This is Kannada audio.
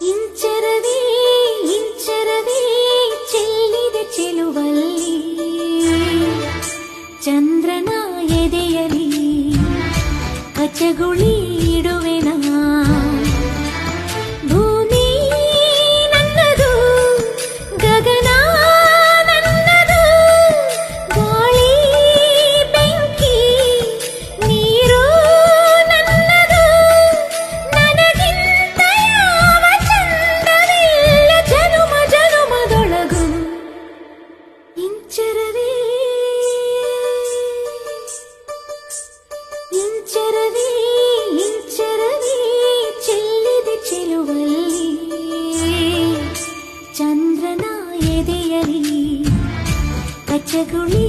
ಇಂಚರವೇ ಇಂಚರವೇ ಚೆಲ್ಲಿದೆ ಚೆಲುವಲ್ಲಿ ಚಂದ್ರನ ಎದೆಯಲಿ ಕಚಗುಳಿ ಇಡುವೆನಾ ಭೂಮಿ ನನ್ನದು ಗಗನ ನನ್ನದು ಗಾಳಿ ಬೆಂಕಿ ನೀರು ನನ್ನದು ನನಗಿಂತ ಯಾವ ಚಂದವಿಲ್ಲ ಜನುಮ ಜನುಮದೊಳಗು ಇಂಚರವೇ ಇಂಚರವೇ ಇಂಚರವೇ ಚೆಲ್ಲಿದೆ ಚೆಲುವಲ್ಲಿ ಚಂದ್ರನ ಎದೆಯಲಿ ಕಚಗುಳಿ